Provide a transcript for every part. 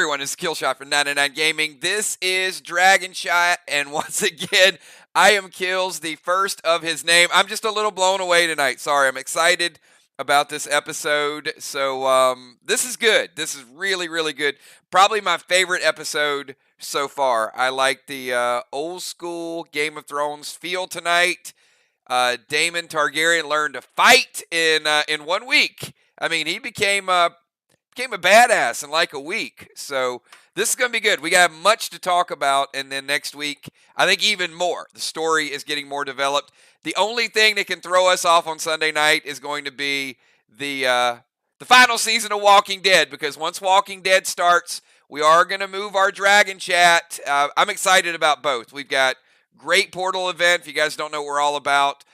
everyone? It's Killshot from 99 Gaming. This is Dragon Shot, and once again, I am Kills, the first of his name. I'm just a little blown away tonight. Sorry, I'm excited about this episode. So this is good. This is really, really good. Probably my favorite episode so far. I like the old school Game of Thrones feel tonight. Daemon Targaryen learned to fight in 1 week. I mean, he became a badass in like a week. So this is going to be good. We got much to talk about. And then next week, I think even more. The story is getting more developed. The only thing that can throw us off on Sunday night is going to be the final season of Walking Dead. Because once Walking Dead starts, we are going to move our Dragon Chat. I'm excited about both. We've got great Portal event. If you guys don't know what we're all about,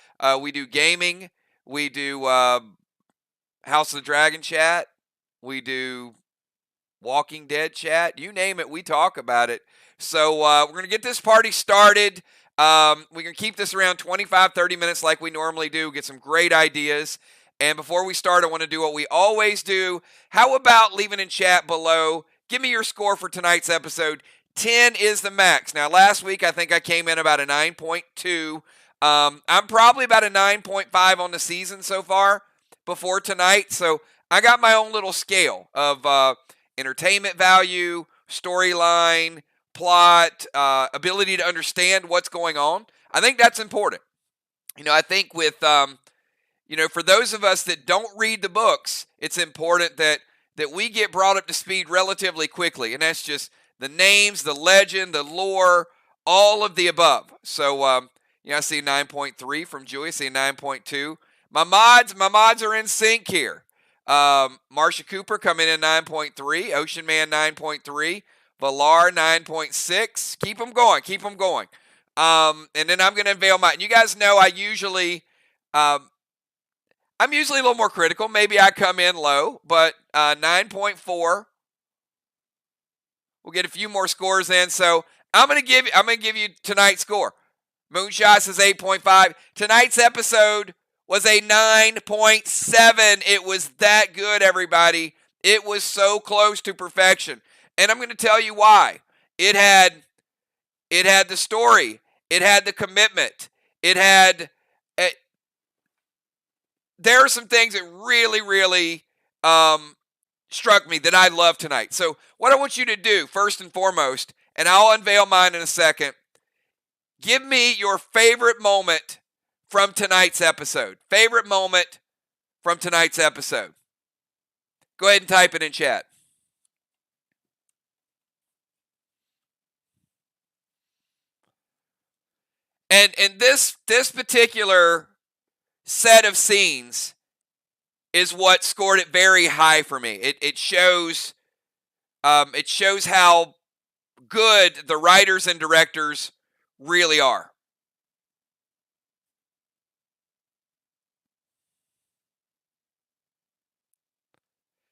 we do gaming. We do House of the Dragon Chat. We do Walking Dead chat. You name it, we talk about it. So we're going to get this party started. We're going to keep this around 25, 30 minutes like we normally do. Get some great ideas. And before we start, I want to do what we always do. How about leaving in chat below? Give me your score for tonight's episode. 10 is the max. Now, last week, I think I came in about a 9.2. I'm probably about a 9.5 on the season so far before tonight. So I got my own little scale of entertainment value, storyline, plot, ability to understand what's going on. I think that's important. I think with, for those of us that don't read the books, it's important that we get brought up to speed relatively quickly. And that's just the names, the legend, the lore, all of the above. So, I see 9.3 from Julie. I see 9.2. My mods are in sync here. Marsha Cooper coming in 9.3, Ocean Man 9.3, Valar 9.6. Keep them going. And then I'm going to unveil my. And you guys know I'm usually a little more critical. Maybe I come in low, but 9.4. We'll get a few more scores in. So I'm going to give you tonight's score. Moonshot says 8.5. Tonight's episode was a 9.7. It was that good, everybody. It was so close to perfection. And I'm going to tell you why. It had the story. It had the commitment. There are some things that really, really struck me that I love tonight. So what I want you to do, first and foremost, and I'll unveil mine in a second, give me your favorite moment from tonight's episode. Favorite moment from tonight's episode. Go ahead and type it in chat. And this particular set of scenes is what scored it very high for me. It shows how good the writers and directors really are.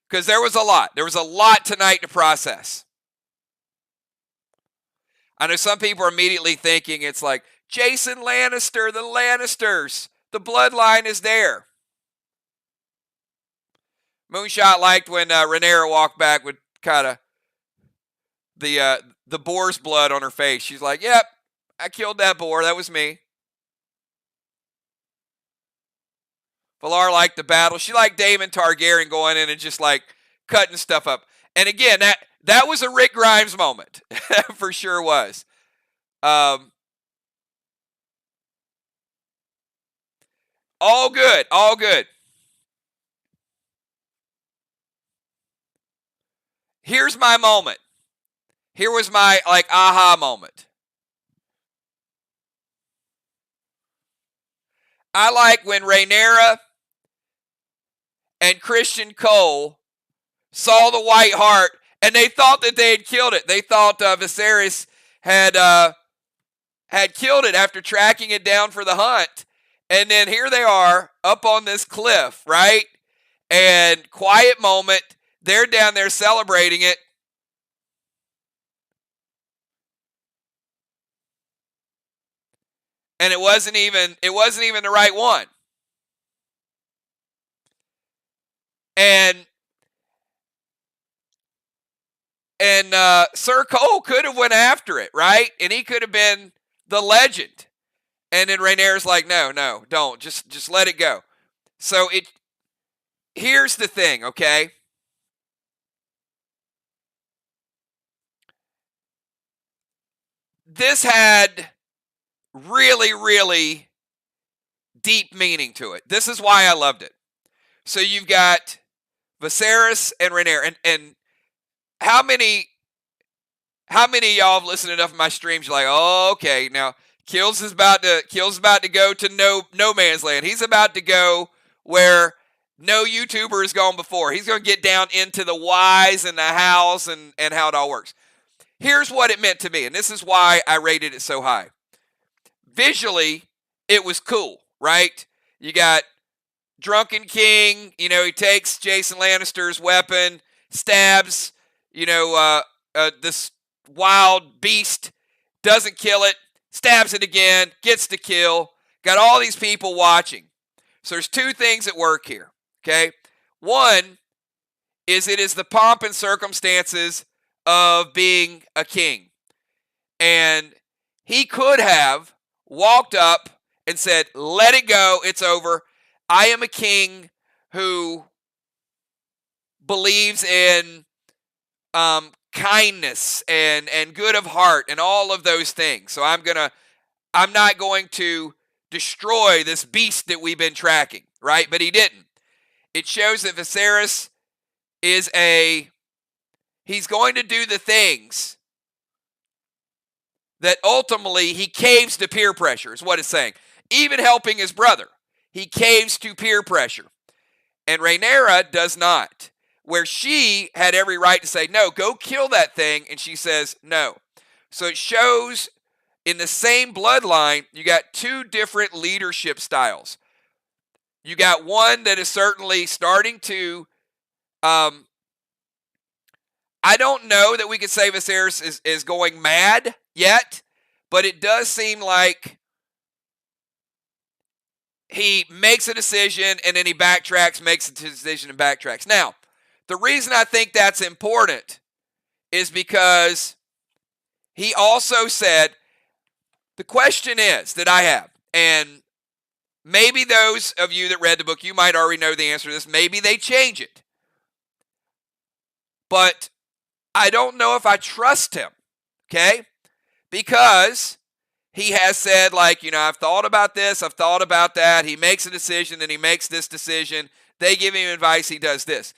Because there was a lot. There was a lot tonight to process. I know some people are immediately thinking it's like, Jason Lannister, the Lannisters, the bloodline is there. Moonshot liked when Rhaenyra walked back with kind of the boar's blood on her face. She's like, yep, I killed that boar. That was me. Valar liked the battle. She liked Daemon Targaryen going in and just like cutting stuff up. And again, that was a Rick Grimes moment. For sure was. All good. Here's my moment. Here was my aha moment. I like when Rhaenyra and Christian Cole saw the White Hart and they thought that they had killed it. They thought Viserys had killed it after tracking it down for the hunt. And then here they are up on this cliff, right? And quiet moment. They're down there celebrating it. And it wasn't even the right one. And And Sir Cole could have went after it, right? And he could have been the legend. And then Rhaenyra's like, no, don't. Just let it go. So here's the thing, okay? This had really, really deep meaning to it. This is why I loved it. So you've got Viserys and Rhaenyra, and how many of y'all have listened enough of my streams? You're like, oh, okay, now Kills is about to go to no man's land. He's about to go where no YouTuber has gone before. He's going to get down into the whys and the hows and how it all works. Here's what it meant to me, and this is why I rated it so high. Visually, it was cool, right? You got Drunken King, he takes Jason Lannister's weapon, stabs, this wild beast, doesn't kill it, stabs it again, gets the kill, got all these people watching. So there's two things at work here, okay? One is it is the pomp and circumstances of being a king. And he could have walked up and said, let it go, it's over. I am a king who believes in kindness and good of heart and all of those things. So I'm not going to destroy this beast that we've been tracking, right? But he didn't. It shows that Viserys he's going to do the things that ultimately he caves to peer pressure, is what it's saying. Even helping his brother, he caves to peer pressure. And Rhaenyra does not, where she had every right to say, no, go kill that thing, and she says no. So it shows in the same bloodline, you got two different leadership styles. You got one that is certainly starting to, I don't know that we could say Viserys is going mad yet, but it does seem like he makes a decision and then he backtracks, makes a decision and backtracks. Now, the reason I think that's important is because he also said, the question is that I have, and maybe those of you that read the book, you might already know the answer to this. Maybe they change it. But I don't know if I trust him, okay? Because he has said, I've thought about this, I've thought about that. He makes a decision, and he makes this decision. They give him advice, he does this.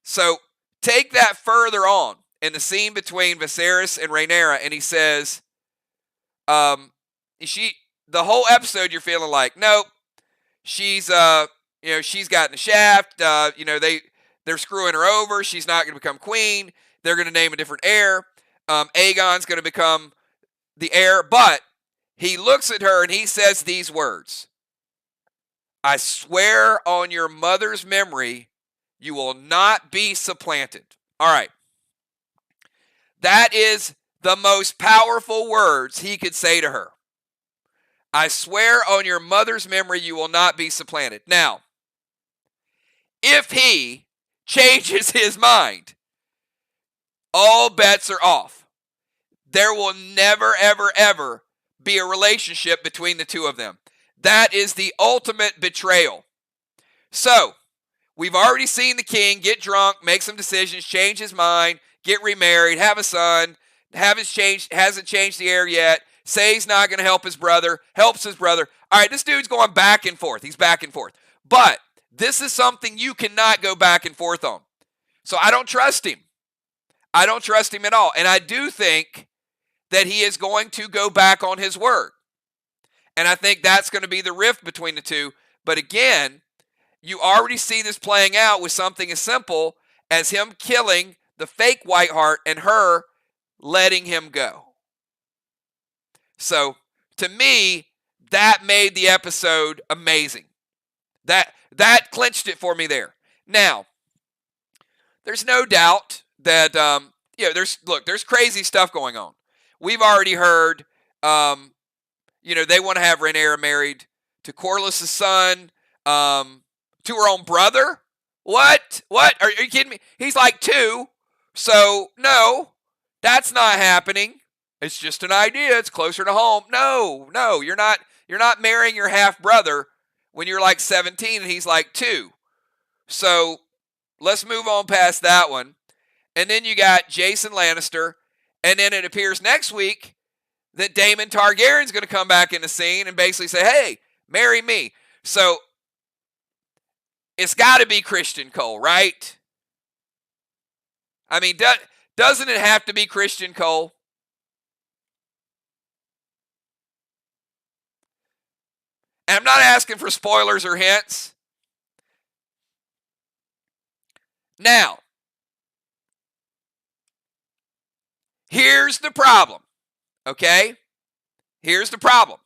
So take that further on in the scene between Viserys and Rhaenyra, and he says, the whole episode you're feeling like, nope, she's gotten the shaft. They're screwing her over. She's not going to become queen. They're going to name a different heir. Aegon's going to become the heir. But he looks at her and he says these words: I swear on your mother's memory, you will not be supplanted. All right. That is the most powerful words he could say to her. I swear on your mother's memory, you will not be supplanted. Now, if he changes his mind, all bets are off. There will never, ever, ever be a relationship between the two of them. That is the ultimate betrayal. So, we've already seen the king get drunk, make some decisions, change his mind, get remarried, have a son, hasn't changed the heir yet, say he's not going to help his brother, helps his brother. All right, this dude's going back and forth. He's back and forth. But this is something you cannot go back and forth on. So I don't trust him. I don't trust him at all. And I do think that he is going to go back on his word. And I think that's going to be the rift between the two. But again, you already see this playing out with something as simple as him killing the fake Whiteheart and her letting him go. So, to me, that made the episode amazing. That clinched it for me there. Now, there's no doubt that there's crazy stuff going on. We've already heard, they want to have Rhaenyra married to Corlys' son, to her own brother. What? Are you kidding me? He's like 2, so no. That's not happening. It's just an idea. It's closer to home. No, you're not marrying your half brother when you're like 17 and he's like 2. So let's move on past that one. And then you got Jason Lannister. And then it appears next week that Daemon Targaryen's going to come back in the scene and basically say, hey, marry me. So it's got to be Christian Cole, right? I mean, doesn't it have to be Christian Cole? And I'm not asking for spoilers or hints. Now, here's the problem, okay? Here's the problem.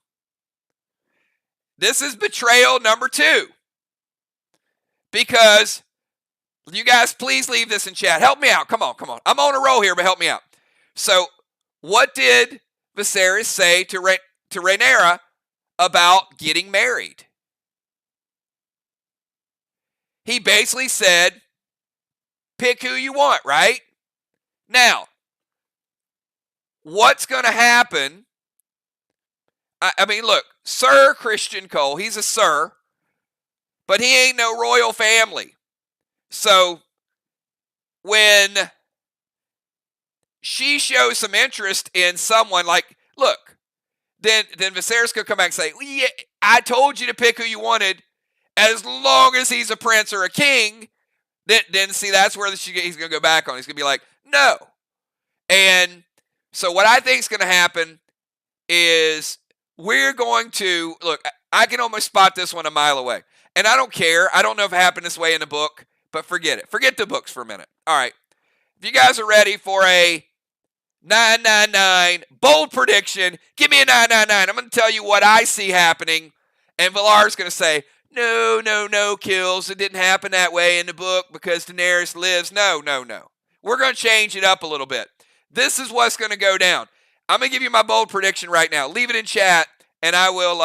This is betrayal number 2. Because, you guys, please leave this in chat. Help me out. Come on. I'm on a roll here, but help me out. So, what did Viserys say to Rhaenyra about getting married? He basically said, pick who you want, right? Now, what's going to happen? I mean, look, Sir Christian Cole, he's a sir, but he ain't no royal family. So, when she shows some interest in someone, like, look, then Viserys could come back and say, well, yeah, I told you to pick who you wanted as long as he's a prince or a king. Then see, that's where he's going to go back on. He's going to be like, no. And so what I think is going to happen is we're going to, look, I can almost spot this one a mile away. And I don't care. I don't know if it happened this way in the book, but forget it. Forget the books for a minute. All right. If you guys are ready for a 999 bold prediction, give me a 999. I'm going to tell you what I see happening. And Valar's going to say, no, Kills. It didn't happen that way in the book because Daenerys lives. No. We're going to change it up a little bit. This is what's going to go down. I'm going to give you my bold prediction right now. Leave it in chat, and I will.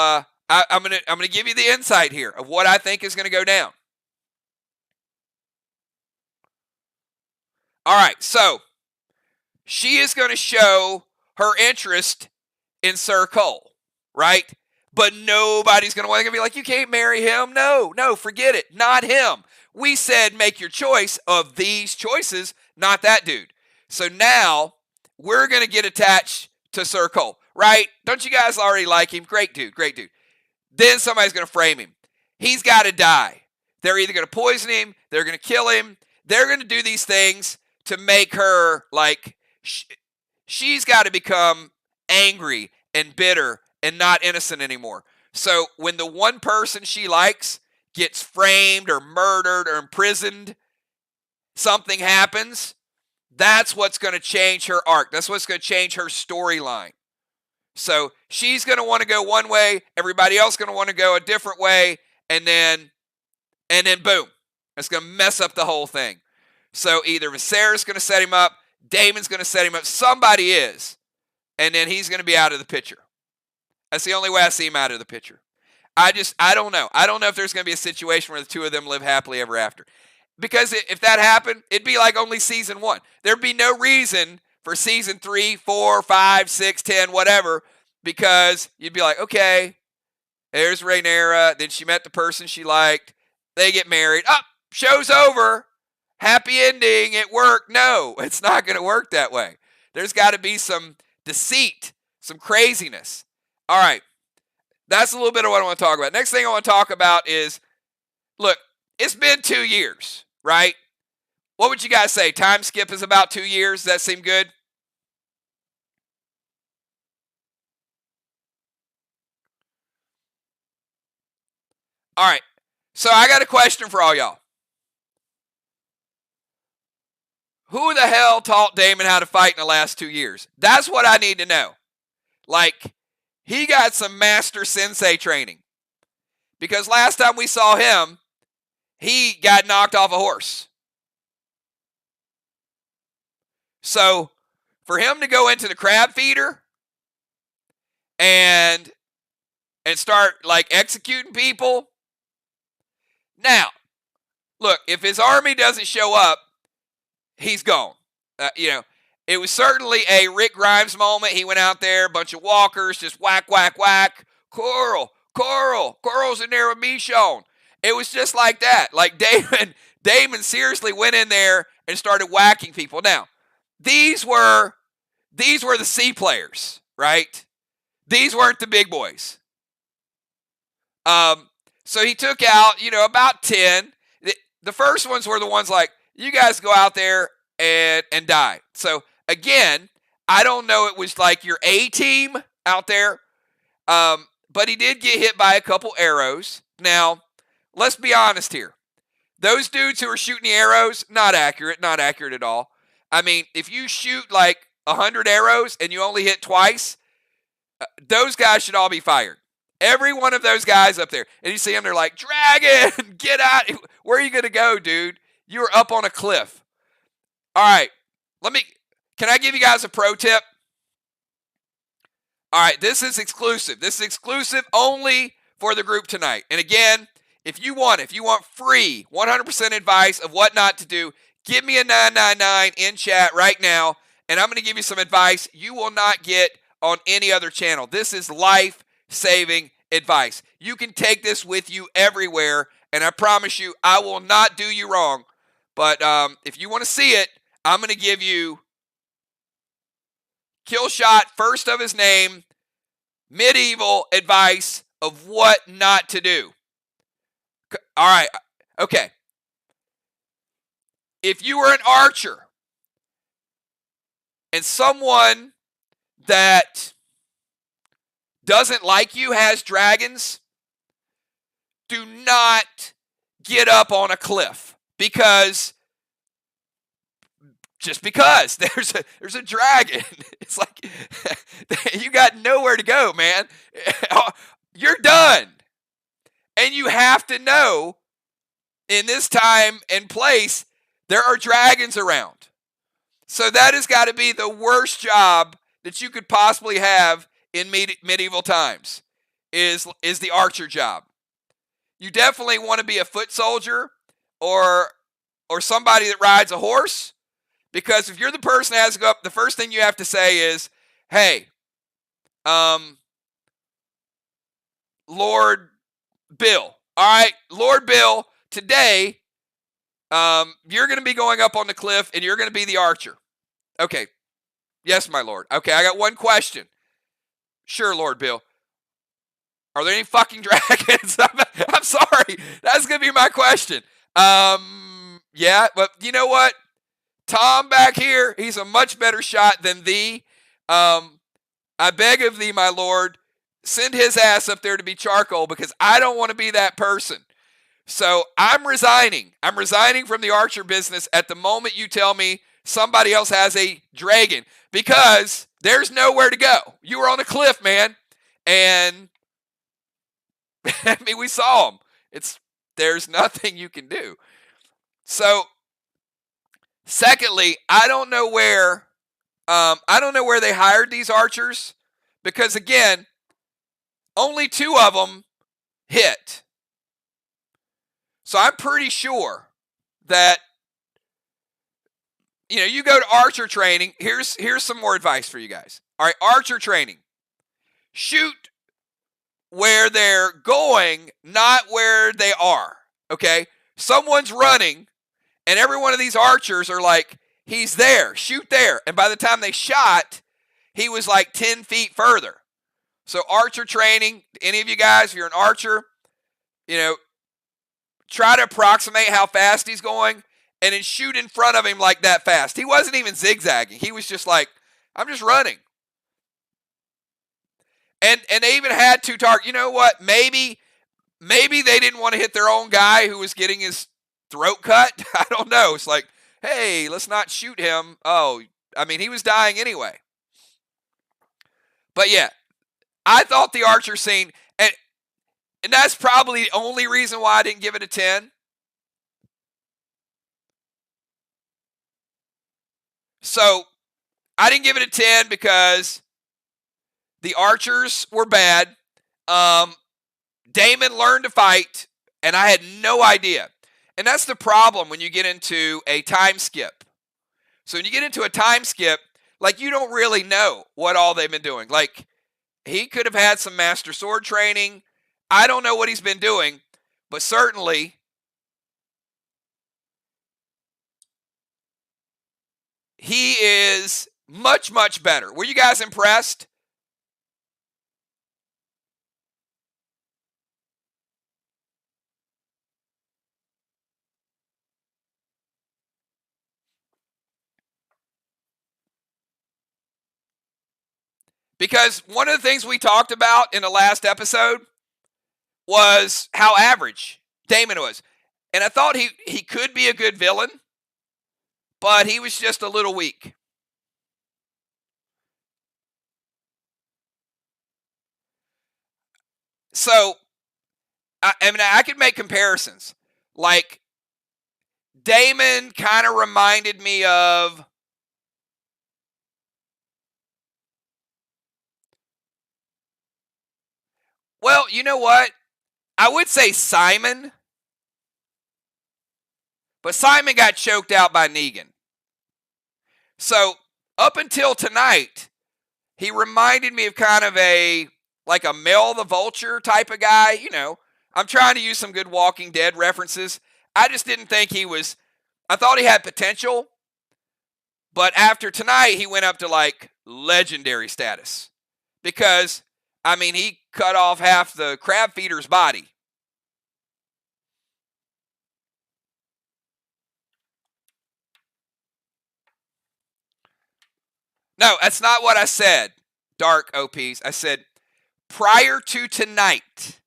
I'm going to give you the insight here of what I think is going to go down. All right, so she is going to show her interest in Sir Cole, right? But nobody's going to be like, you can't marry him. No, forget it. Not him. We said make your choice of these choices, not that dude. So now we're going to get attached to Sir Cole, right? Don't you guys already like him? Great dude. Then somebody's going to frame him. He's got to die. They're either going to poison him, they're going to kill him, they're going to do these things to make her like, she's got to become angry and bitter and not innocent anymore. So when the one person she likes gets framed or murdered or imprisoned, something happens, that's what's going to change her arc. That's what's going to change her storyline. So she's going to want to go one way, everybody else going to want to go a different way, and then boom. It's going to mess up the whole thing. So either Viserys is going to set him up, Daemon's going to set him up, somebody is, and then he's going to be out of the picture. That's the only way I see him out of the picture. I don't know. I don't know if there's going to be a situation where the two of them live happily ever after. Because if that happened, it'd be like only season 1. There'd be no reason for season 3, 4, 5, 6, 10, whatever, because you'd be like, okay, there's Rhaenyra, then she met the person she liked, they get married, show's over, happy ending, it worked. No, it's not going to work that way. There's got to be some deceit, some craziness. All right, that's a little bit of what I want to talk about. Next thing I want to talk about is, look, it's been 2 years, right? What would you guys say? Time skip is about 2 years. Does that seem good? All right, so I got a question for all y'all. Who the hell taught Daemon how to fight in the last 2 years? That's what I need to know. Like, he got some master sensei training. Because last time we saw him, he got knocked off a horse. So, for him to go into the crab feeder and start, like, executing people. Now, look, if his army doesn't show up, he's gone. It was certainly a Rick Grimes moment. He went out there, a bunch of walkers, just whack, whack, whack. Coral's in there with Michonne. It was just like that. Like Damon seriously went in there and started whacking people. Now, these were the C players, right? These weren't the big boys. So he took out, about 10. The first ones were the ones like, you guys go out there and die. So again, I don't know, it was like your A team out there. But he did get hit by a couple arrows. Now, let's be honest here. Those dudes who are shooting the arrows, not accurate at all. I mean, if you shoot like 100 arrows and you only hit twice, those guys should all be fired. Every one of those guys up there. And you see them, they're like, Dragon, get out. Where are you going to go, dude? You were up on a cliff. All right, can I give you guys a pro tip? All right, this is exclusive. This is exclusive only for the group tonight. And again, if you want free 100% advice of what not to do, give me a 999 in chat right now, and I'm going to give you some advice you will not get on any other channel. This is life-saving advice. You can take this with you everywhere, and I promise you, I will not do you wrong. But if you want to see it, I'm going to give you Killshot, first of his name, medieval advice of what not to do. All right, okay. If you were an archer and someone that doesn't like you has dragons, do not get up on a cliff because there's a dragon. It's like you got nowhere to go, man. You're done. And you have to know in this time and place there are dragons around. So that has got to be the worst job that you could possibly have in medieval times is the archer job. You definitely want to be a foot soldier or somebody that rides a horse. Because if you're the person that has to go up, the first thing you have to say is, hey, Lord Bill. All right, Lord Bill, today you're going to be going up on the cliff and you're going to be the archer. Okay. Yes, my lord. Okay, I got one question. Sure, Lord Bill. Are there any fucking dragons? I'm sorry. That's going to be my question. Yeah, but you know what? Tom back here, he's a much better shot than thee. I beg of thee, my lord, send his ass up there to be charcoal because I don't want to be that person. So I'm resigning. I'm resigning from the archer business at the moment you tell me somebody else has a dragon because there's nowhere to go. You were on a cliff, man. And I mean, we saw them. There's nothing you can do. So secondly, I don't know where they hired these archers because again, only 2 of them hit. So I'm pretty sure that you go to archer training. Here's some more advice for you guys. All right, archer training. Shoot where they're going, not where they are. Okay? Someone's running and every one of these archers are like, he's there, shoot there. And by the time they shot, he was like 10 feet further. So archer training, any of you guys, if you're an archer, try to approximate how fast he's going and then shoot in front of him like that fast. He wasn't even zigzagging. He was just like, I'm just running. And they even had 2 targets. You know what? Maybe they didn't want to hit their own guy who was getting his throat cut. I don't know. It's like, hey, let's not shoot him. Oh, I mean, he was dying anyway. But yeah, I thought the archer scene, and that's probably the only reason why I didn't give it a 10. So I didn't give it a 10 because the archers were bad. Damon learned to fight, and I had no idea. And that's the problem when you get into a time skip. So when you get into a time skip, Like, you don't really know what all they've been doing. Like, he could have had some master sword training. I don't know what he's been doing, but certainly he is much, much better. Were you guys impressed? Because one of the things we talked about in the last episode was how average Damon was. And I thought he could be a good villain, but he was just a little weak. So, I could make comparisons. Like, Damon kind of reminded me of, well, you know what? I would say Simon, but Simon got choked out by Negan. So, up until tonight, he reminded me of kind of like a Mel the Vulture type of guy. You know, I'm trying to use some good Walking Dead references. I just didn't think he was, I thought he had potential, but after tonight, he went up to like legendary status. Because, I mean, he cut off half the crab feeder's body. No, that's not what I said, Dark OPs. I said, prior to tonight,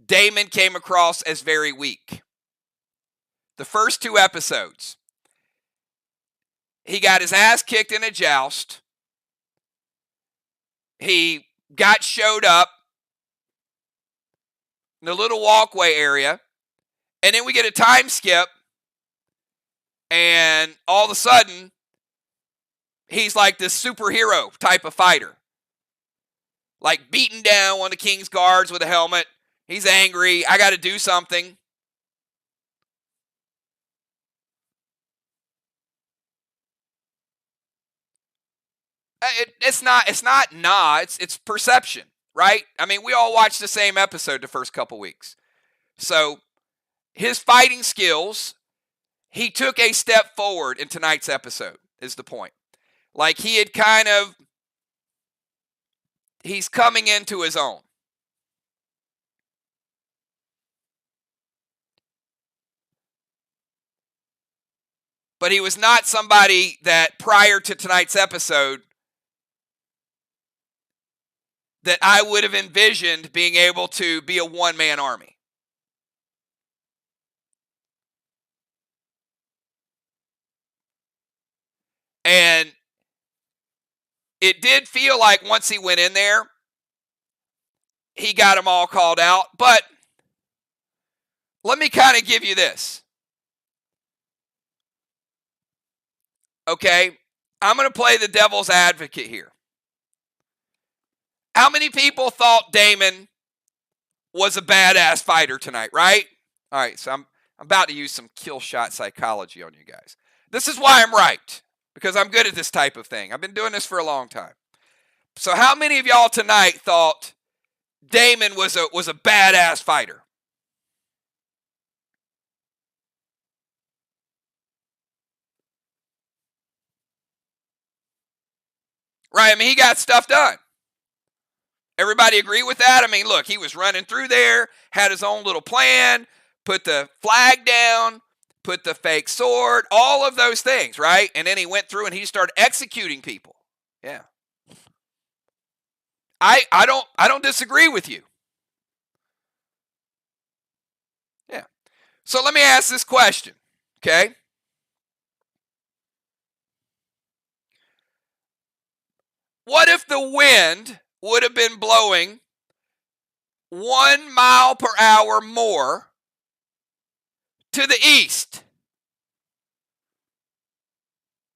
Damon came across as very weak. The first 2 episodes, he got his ass kicked in a joust. He got showed up in the little walkway area. And then we get a time skip. And all of a sudden, he's like this superhero type of fighter. Like beating down one of the King's guards with a helmet. He's angry. I got to do something. It's perception, right? I mean, we all watched the same episode the first couple weeks. So his fighting skills, he took a step forward in tonight's episode, is the point. Like he had kind of, he's coming into his own. But he was not somebody that prior to tonight's episode that I would have envisioned being able to be a one-man army. And it did feel like once he went in there, he got them all called out. But let me kind of give you this. Okay? I'm going to play the devil's advocate here. How many people thought Damon was a badass fighter tonight, right? All right, so I'm about to use some kill shot psychology on you guys. This is why I'm right, because I'm good at this type of thing. I've been doing this for a long time. So how many of y'all tonight thought Damon was a badass fighter? Right, I mean, he got stuff done. Everybody agree with that? I mean, look, he was running through there, had his own little plan, put the flag down, put the fake sword, all of those things, right? And then he went through and he started executing people. Yeah. I don't disagree with you. Yeah. So let me ask this question, okay? What if the wind would have been blowing 1 mile per hour more to the east?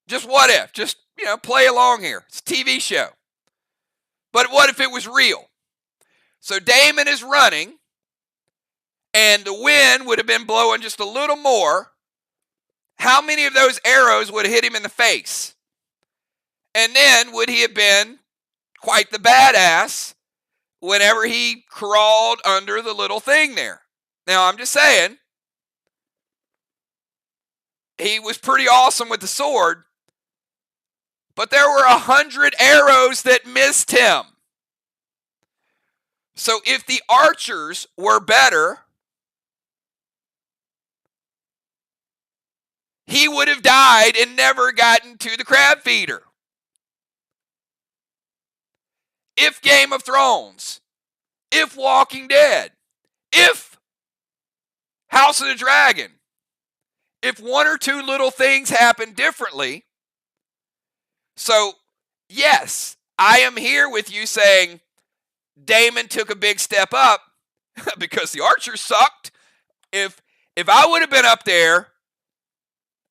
Just what if? Just, play along here. It's a TV show. But what if it was real? So Damon is running, and the wind would have been blowing just a little more. How many of those arrows would have hit him in the face? And then would he have been quite the badass whenever he crawled under the little thing there? Now, I'm just saying, he was pretty awesome with the sword, but there were 100 arrows that missed him. So if the archers were better, he would have died and never gotten to the crab feeder. If Game of Thrones, if Walking Dead, if House of the Dragon, if one or two little things happen differently. So, yes, I am here with you saying Daemon took a big step up because the archers sucked. If I would have been up there,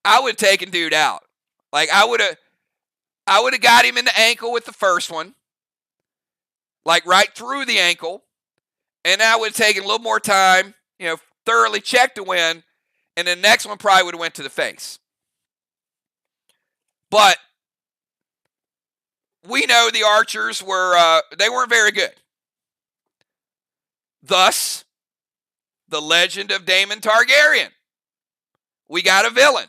I would have taken dude out. Like, I would have got him in the ankle with the first one. Like, right through the ankle. And I would have taken a little more time, thoroughly checked to win. And the next one probably would have went to the face. But we know the archers they weren't very good. Thus, the legend of Daemon Targaryen. We got a villain.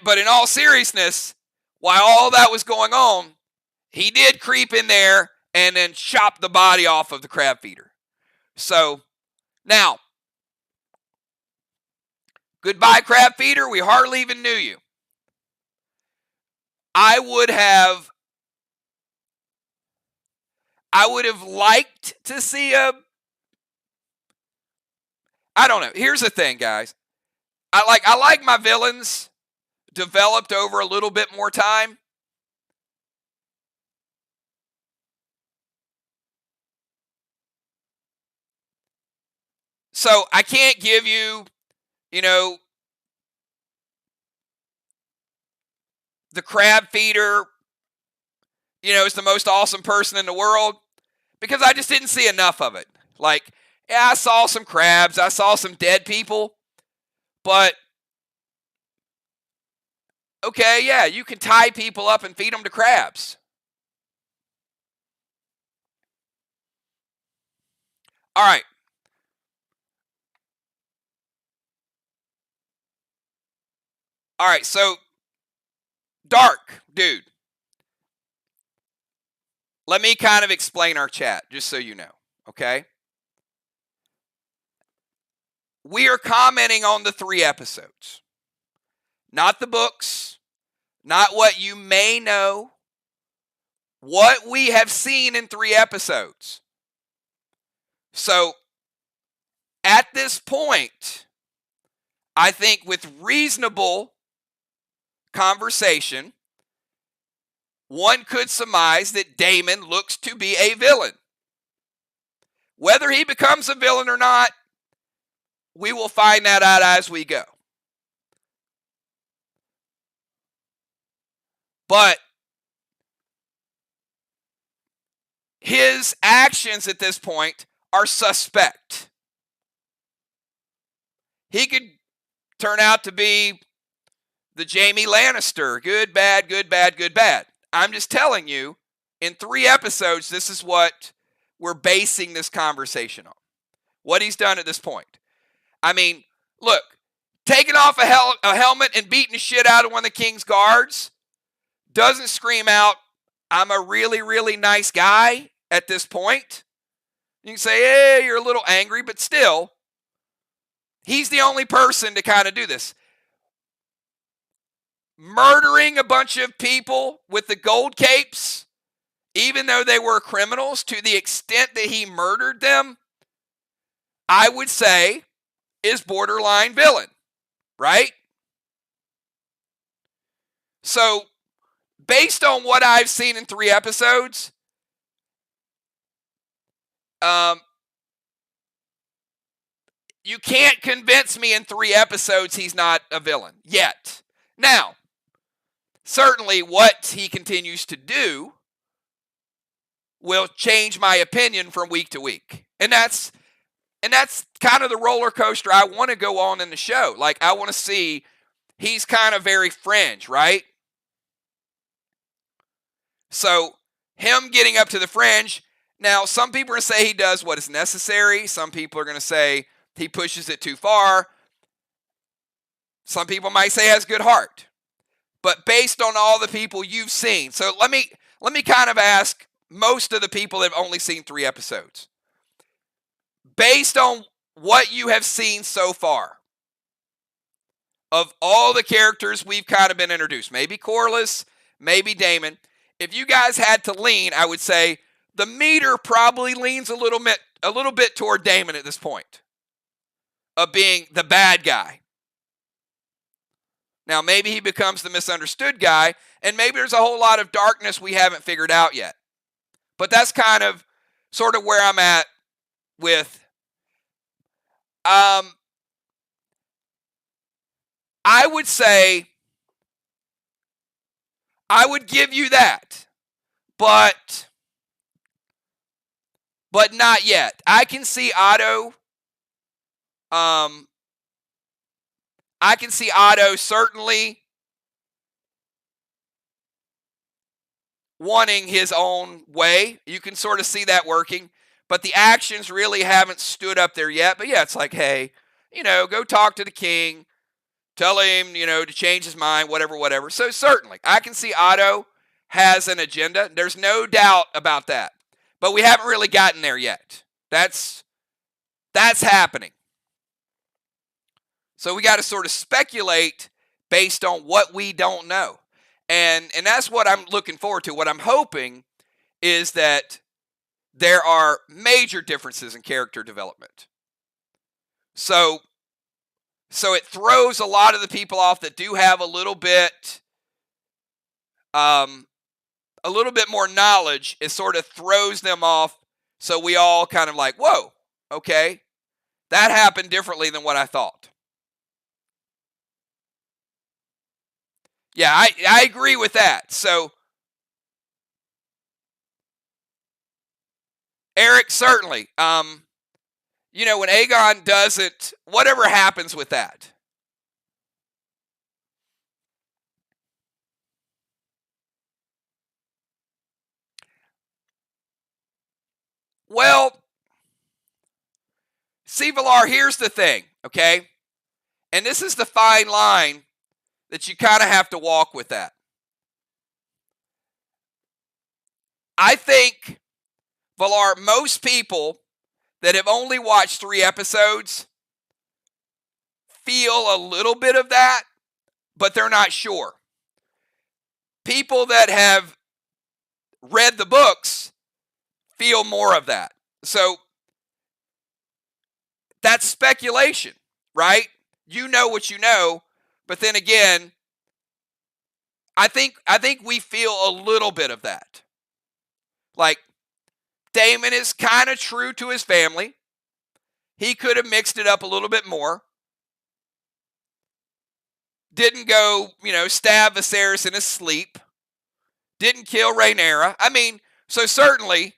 But in all seriousness, while all that was going on, he did creep in there and then chop the body off of the crab feeder. So, now, goodbye crab feeder, we hardly even knew you. I would have liked to see I don't know. Here's the thing, guys. I like my villains developed over a little bit more time. So I can't give you, the crab feeder, is the most awesome person in the world, because I just didn't see enough of it. Like, yeah, I saw some crabs, I saw some dead people, but okay, yeah, you can tie people up and feed them to crabs. All right. All right, so Dark, dude. Let me kind of explain our chat, just so you know, okay? We are commenting on the 3 episodes. Not the books, not what you may know, what we have seen in 3 episodes. So, at this point, I think with reasonable conversation, one could surmise that Daemon looks to be a villain. Whether he becomes a villain or not, we will find that out as we go. But his actions at this point are suspect. He could turn out to be the Jaime Lannister. Good, bad, good, bad, good, bad. I'm just telling you, in 3 episodes, this is what we're basing this conversation on. What he's done at this point. I mean, look, taking off a helmet and beating the shit out of one of the king's guards doesn't scream out, I'm a really, really nice guy at this point. You can say, hey, you're a little angry, but still, he's the only person to kind of do this. Murdering a bunch of people with the gold capes, even though they were criminals, to the extent that he murdered them, I would say is borderline villain, right? So, based on what I've seen in 3 episodes, you can't convince me in 3 episodes he's not a villain yet. Now, certainly what he continues to do will change my opinion from week to week. And that's And that's kind of the roller coaster I want to go on in the show. Like, I want to see, he's kind of very fringe, right? So, him getting up to the fringe, now some people are going to say he does what is necessary. Some people are going to say he pushes it too far. Some people might say he has good heart. But based on all the people you've seen, so let me kind of ask most of the people that have only seen 3 episodes. Based on what you have seen so far, of all the characters we've kind of been introduced, maybe Corliss, maybe Damon, if you guys had to lean, I would say the meter probably leans a little bit toward Damon at this point, of being the bad guy. Now, maybe he becomes the misunderstood guy, and maybe there's a whole lot of darkness we haven't figured out yet. But that's kind of sort of where I'm at with I would say I would give you that, but not yet. I can see Otto. I can see Otto certainly wanting his own way. You can sort of see that working. But the actions really haven't stood up there yet. But yeah, it's like, hey, go talk to the king. Tell him, to change his mind, whatever. So certainly, I can see Otto has an agenda. There's no doubt about that. But we haven't really gotten there yet. That's happening. So we got to sort of speculate based on what we don't know. And that's what I'm looking forward to. What I'm hoping is that there are major differences in character development. So it throws a lot of the people off that do have a little bit more knowledge. It sort of throws them off. So we all kind of like, whoa, okay, that happened differently than what I thought. Yeah, I agree with that. So, Eric, certainly. When Aegon doesn't, whatever happens with that. Well, see, Valar, here's the thing, okay? And this is the fine line that you kind of have to walk with that. I think, Valar, most people that have only watched 3 episodes feel a little bit of that, but they're not sure. People that have read the books feel more of that. So that's speculation, right? You know what you know, but then again, I think we feel a little bit of that. Like, Daemon is kind of true to his family. He could have mixed it up a little bit more. Didn't go, stab Viserys in his sleep. Didn't kill Rhaenyra. I mean, so certainly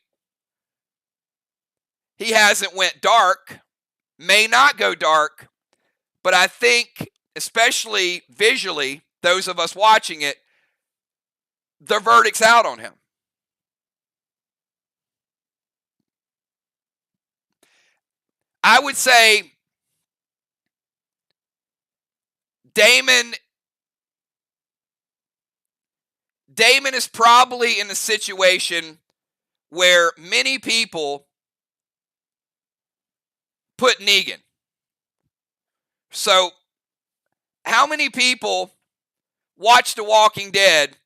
he hasn't went dark. May not go dark. But I think, especially visually, those of us watching it, the verdict's out on him. I would say Daemon is probably in a situation where many people put Negan. So, how many people watched The Walking Dead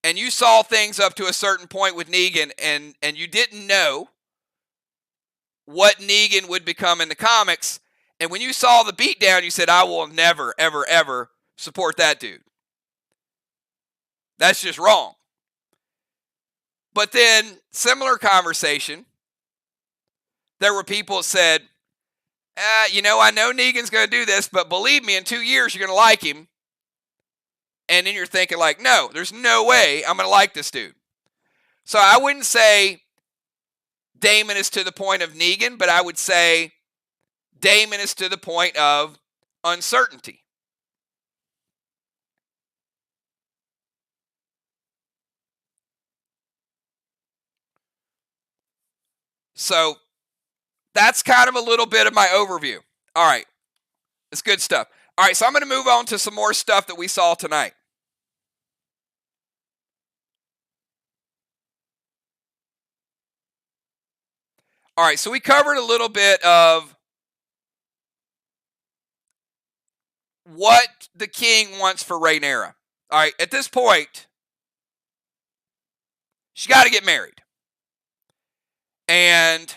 and you saw things up to a certain point with Negan and you didn't know what Negan would become in the comics, and when you saw the beatdown, you said, I will never, ever, ever support that dude. That's just wrong. But then, similar conversation, there were people that said, I know Negan's going to do this, but believe me, in 2 years, you're going to like him. And then you're thinking like, no, there's no way I'm going to like this dude. So I wouldn't say Daemon is to the point of Negan, but I would say Damon is to the point of uncertainty. So that's kind of a little bit of my overview. All right, it's good stuff. All right, so I'm going to move on to some more stuff that we saw tonight. All right, so we covered a little bit of what the king wants for Rhaenyra. All right, at this point, she's got to get married. And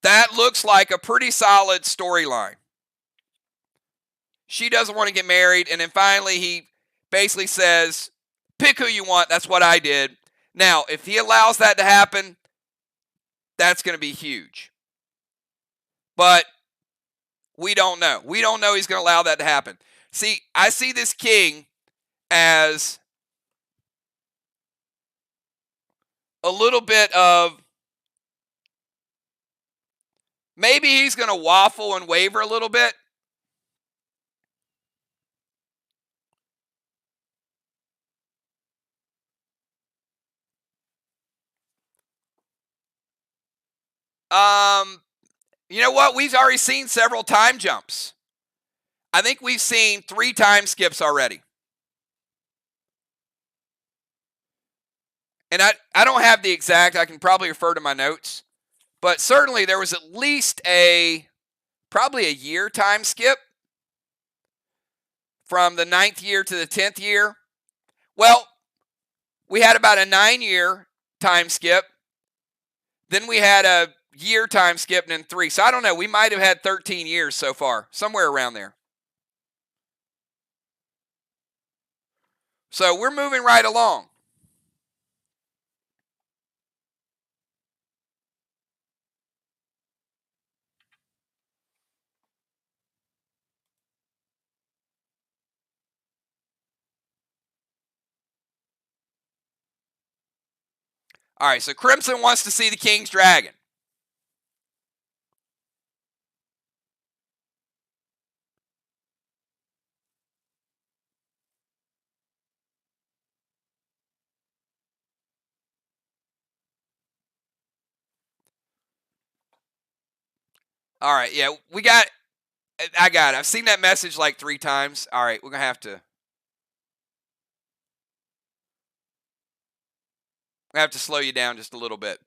that looks like a pretty solid storyline. She doesn't want to get married, and then finally he basically says, pick who you want, that's what I did. Now, if he allows that to happen, that's going to be huge. But we don't know. We don't know he's going to allow that to happen. See, I see this king as a little bit of, maybe he's going to waffle and waver a little bit. You know what? We've already seen several time jumps. I think we've seen 3 time skips already. And I don't have the exact, I can probably refer to my notes. But certainly there was at least probably a year time skip from the 9th year to the 10th year. Well, we had about a 9-year time skip. Then we had a year time skip and then 3. So I don't know. We might have had 13 years so far, somewhere around there. So we're moving right along. All right, so Crimson wants to see the King's Dragon. All right, yeah, I got it. I've seen that message like 3 times. All right, we're going to have to slow you down just a little bit.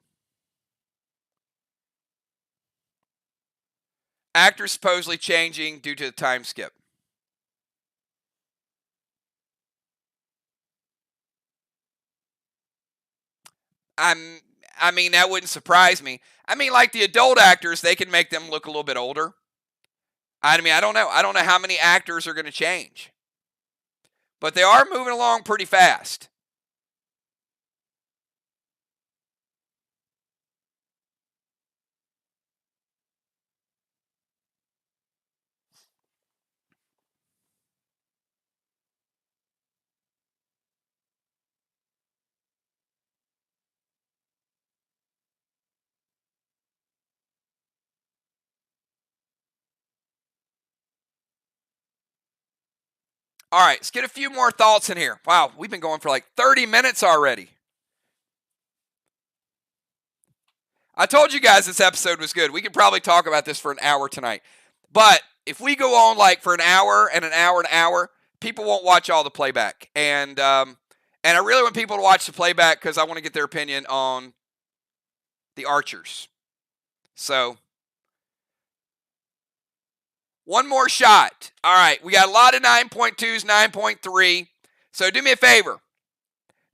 Actor supposedly changing due to the time skip. I mean, that wouldn't surprise me. I mean, like the adult actors, they can make them look a little bit older. I mean, I don't know. I don't know how many actors are going to change. But they are moving along pretty fast. All right, let's get a few more thoughts in here. Wow, we've been going for like 30 minutes already. I told you guys this episode was good. We could probably talk about this for an hour tonight. But if we go on like for an hour and an hour and an hour, people won't watch all the playback. And I really want people to watch the playback because I want to get their opinion on the archers. So, one more shot. All right, we got a lot of 9.2s, 9.3. So do me a favor.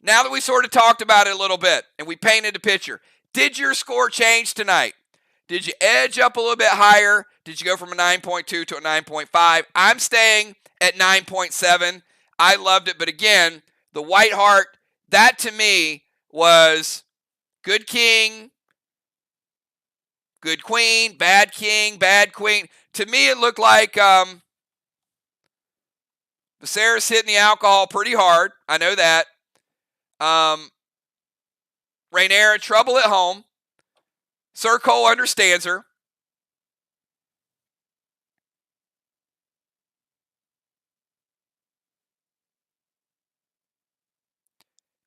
Now that we sort of talked about it a little bit and we painted a picture, did your score change tonight? Did you edge up a little bit higher? Did you go from a 9.2 to a 9.5? I'm staying at 9.7. I loved it. But again, the White Hart, that to me was good king, good queen, bad king, bad queen. To me, it looked like Viserys hitting the alcohol pretty hard. I know that. Rhaenyra, trouble at home. Sir Cole understands her.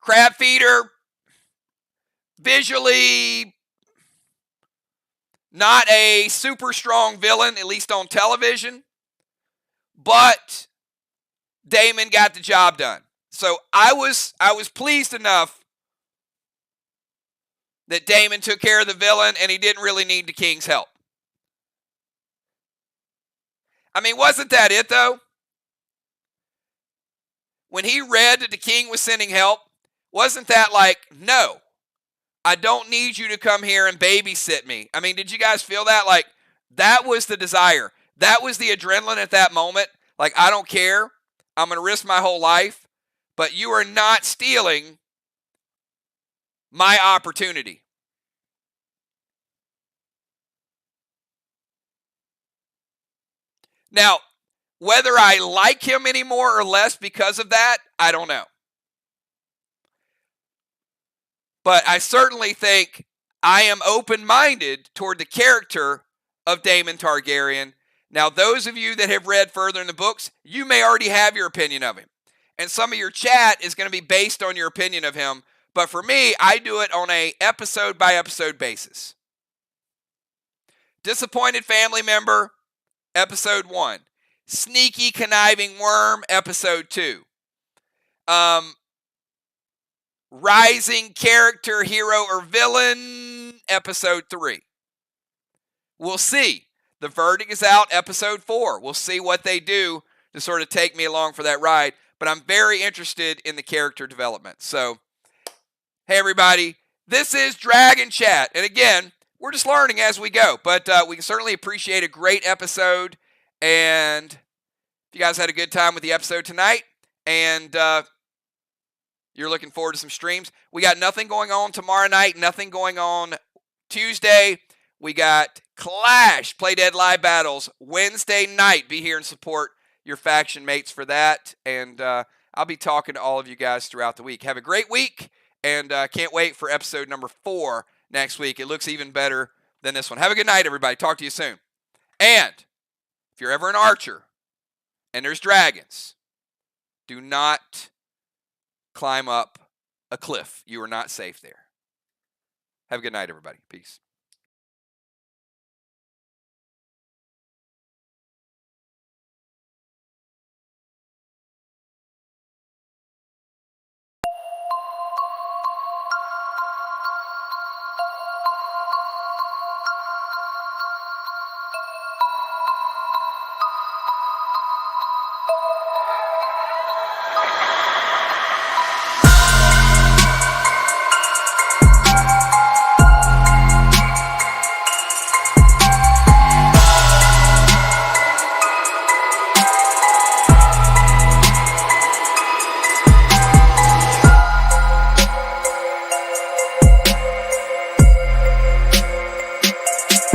Crab feeder, visually not a super strong villain, at least on television, but Daemon got the job done. So I was pleased enough that Daemon took care of the villain and he didn't really need the king's help. I mean, wasn't that it though? When he read that the king was sending help, wasn't that like, no, I don't need you to come here and babysit me? I mean, did you guys feel that? Like, that was the desire. That was the adrenaline at that moment. Like, I don't care. I'm going to risk my whole life, but you are not stealing my opportunity. Now, whether I like him any more or less because of that, I don't know. But I certainly think I am open-minded toward the character of Daemon Targaryen. Now, those of you that have read further in the books, you may already have your opinion of him. And some of your chat is going to be based on your opinion of him. But for me, I do it on a episode-by-episode basis. Disappointed family member, episode 1. Sneaky conniving worm, episode 2. Rising character, hero, or villain, episode 3. We'll see. The verdict is out, episode 4. We'll see what they do to sort of take me along for that ride. But I'm very interested in the character development. So, hey everybody, this is Dragon Chat. And again, we're just learning as we go. But we can certainly appreciate a great episode. And if you guys had a good time with the episode tonight, and you're looking forward to some streams, we got nothing going on tomorrow night, nothing going on Tuesday. We got Clash Play Dead Live Battles Wednesday night. Be here and support your faction mates for that. And I'll be talking to all of you guys throughout the week. Have a great week, and can't wait for episode number 4 next week. It looks even better than this one. Have a good night, everybody. Talk to you soon. And if you're ever an archer and there's dragons, do not climb up a cliff. You are not safe there. Have a good night, everybody. Peace.